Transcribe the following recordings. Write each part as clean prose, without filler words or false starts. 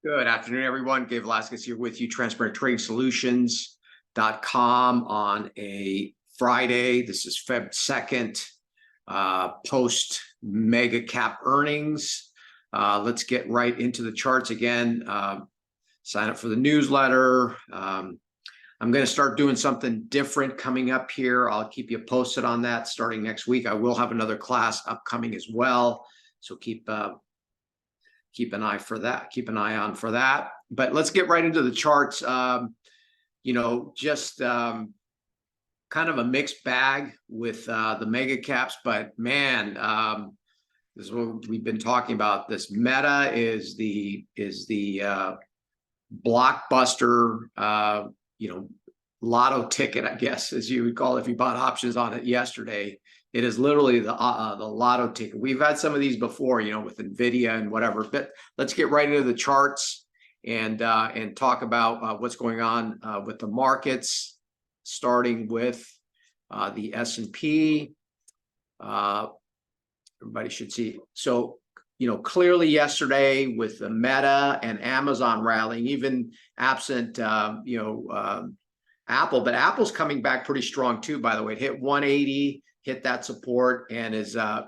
Good afternoon, everyone. Gabe Velazquez here with you, transparenttrading-solutions.com on a Friday. This is Feb 2nd, post mega cap earnings. Let's get right into the charts again. Sign up for the newsletter. I'm going to start doing something different coming up here. I'll keep you posted on that starting next week. I will have another class upcoming as well, so keep an eye for that. Keep an eye on for that. But let's get right into the charts. Just kind of a mixed bag with the mega caps. But man, this is what we've been talking about. This Meta is the blockbuster, lotto ticket, I guess, as you would call it if you bought options on it yesterday. It is literally the lotto ticket. We've had some of these before, with NVIDIA and whatever. But let's get right into the charts and talk about what's going on with the markets, starting with the S&P. Everybody should see. So, clearly yesterday with the Meta and Amazon rallying, even absent, Apple, but Apple's coming back pretty strong too, by the way. It hit 180. Hit that support and is, if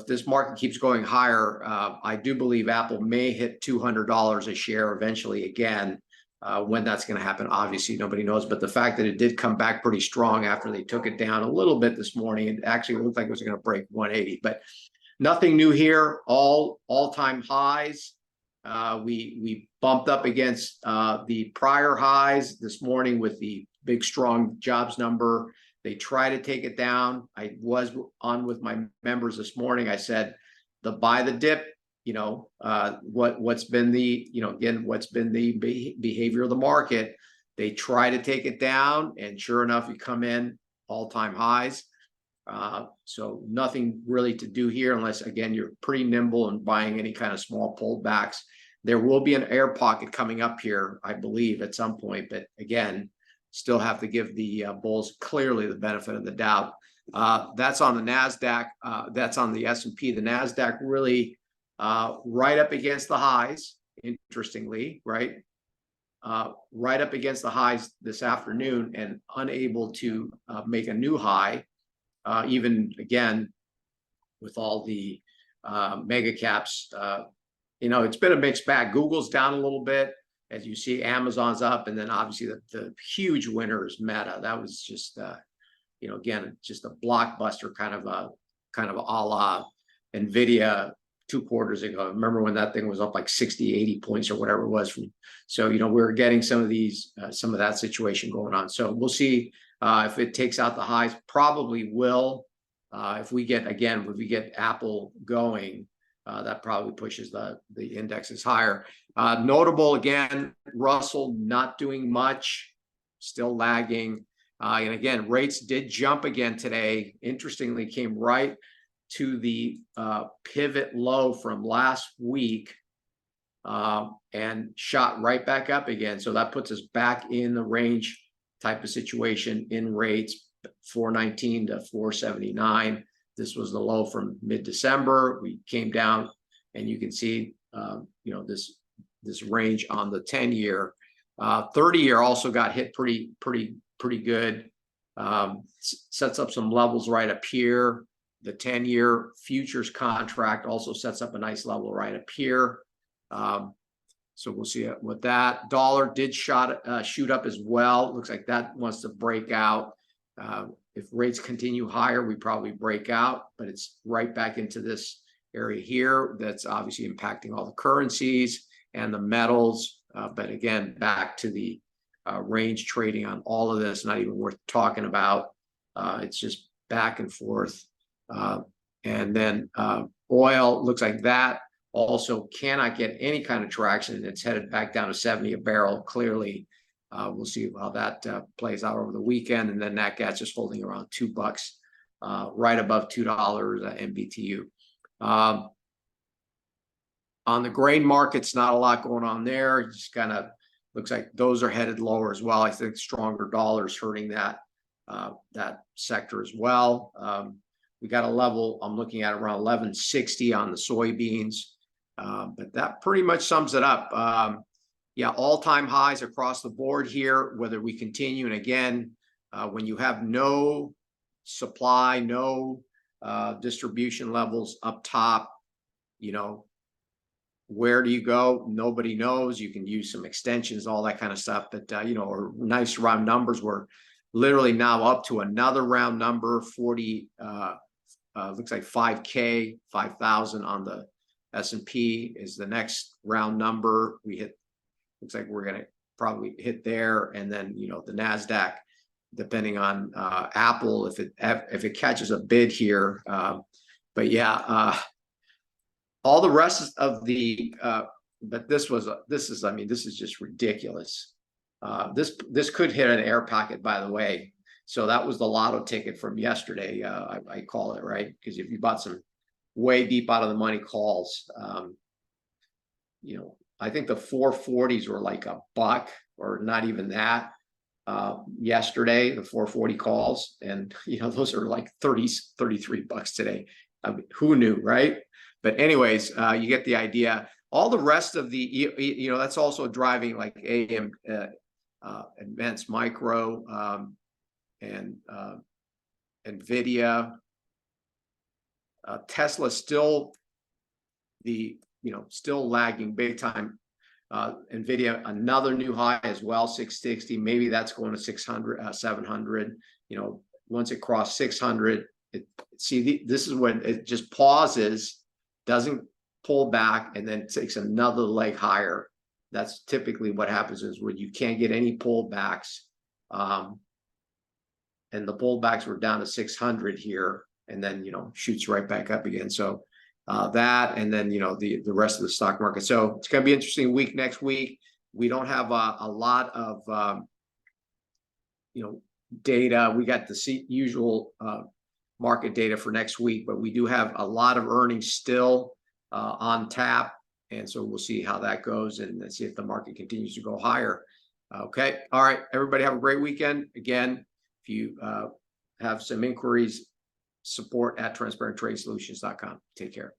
this market keeps going higher, I do believe Apple may hit $200 a share eventually again. When that's going to happen, obviously nobody knows. But the fact that it did come back pretty strong after they took it down a little bit this morning, it actually looked like it was going to break 180. But nothing new here. All-time highs. We bumped up against the prior highs this morning with the big strong jobs number. They try to take it down. I was on with my members this morning. I said, buy the dip, what's been the, what's been the behavior of the market. They try to take it down, and sure enough, you come in all-time highs. So nothing really to do here unless, again, you're pretty nimble and buying any kind of small pullbacks. There will be an air pocket coming up here, I believe, at some point. But again, still have to give the bulls clearly the benefit of the doubt. That's on the NASDAQ. That's on the S&P. The NASDAQ really right up against the highs, interestingly, right? Right up against the highs this afternoon and unable to make a new high, even, again, with all the mega caps. It's been a mixed bag. Google's down a little bit. As you see, Amazon's up, and then obviously the huge winner is Meta. That was just, again, just a blockbuster kind of a la NVIDIA 2 quarters ago. Remember when that thing was up like 60, 80 points or whatever it was. So, we're getting some of that situation going on. So we'll see if it takes out the highs. Probably will. If we get Apple going, that probably pushes the indexes higher. Notable, again, Russell not doing much, still lagging. And again, rates did jump again today. Interestingly, came right to the pivot low from last week and shot right back up again. So that puts us back in the range type of situation in rates, 419 to 479. This was the low from mid-December. We came down, and you can see, this range on the 10-year. 30-year also got hit pretty good. Sets up some levels right up here. The 10-year futures contract also sets up a nice level right up here. So we'll see with that. Dollar did shoot up as well. Looks like that wants to break out. If rates continue higher, we probably break out, but it's right back into this area here. That's obviously impacting all the currencies and the metals. But again, back to the range trading on all of this, not even worth talking about. It's just back and forth. And then oil looks like that also cannot get any kind of traction. It's headed back down to 70 a barrel, clearly. We'll see how that plays out over the weekend. And then nat gas just holding around $2, right above $2 MBTU. On the grain markets, not a lot going on there. It just kind of looks like those are headed lower as well. I think stronger dollars hurting that sector as well. We got a level I'm looking at around 1160 on the soybeans. But that pretty much sums it up. Yeah, all-time highs across the board here, whether we continue. And again, when you have no supply, no distribution levels up top, you know, where do you go? Nobody knows. You can use some extensions, all that kind of stuff. But, you know, or nice round numbers. We're literally now up to another round number, 40, looks like 5K, 5,000 on the S&P is the next round number. We hit, looks like we're going to probably hit there. And then, you know, the NASDAQ, depending on Apple, if it catches a bid here. But yeah, all the rest of the, but this is just ridiculous. This could hit an air pocket, by the way. So that was the lotto ticket from yesterday. I call it, right? Because if you bought some way deep out of the money calls, you know, I think the 440s were like $1 or not even that yesterday, the 440 calls. And, you know, those are like $33 today. I mean, who knew, right? But anyways, you get the idea. All the rest of the, you know, that's also driving like AM, Advanced Micro, and NVIDIA. Tesla still still lagging big time. NVIDIA, another new high as well, 660. Maybe that's going to 600, 700. You know, once it crossed 600, this is when it just pauses, doesn't pull back, and then takes another leg higher. That's typically what happens is when you can't get any pullbacks. And the pullbacks were down to 600 here, and then, you know, shoots right back up again. So that, and then, you know, the rest of the stock market. So it's going to be an interesting week next week. We don't have a lot of, you know, data. We got the usual market data for next week, but we do have a lot of earnings still on tap. And so we'll see how that goes and see if the market continues to go higher. Okay. All right. Everybody have a great weekend. Again, if you have some inquiries, support@transparenttradesolutions.com. Take care.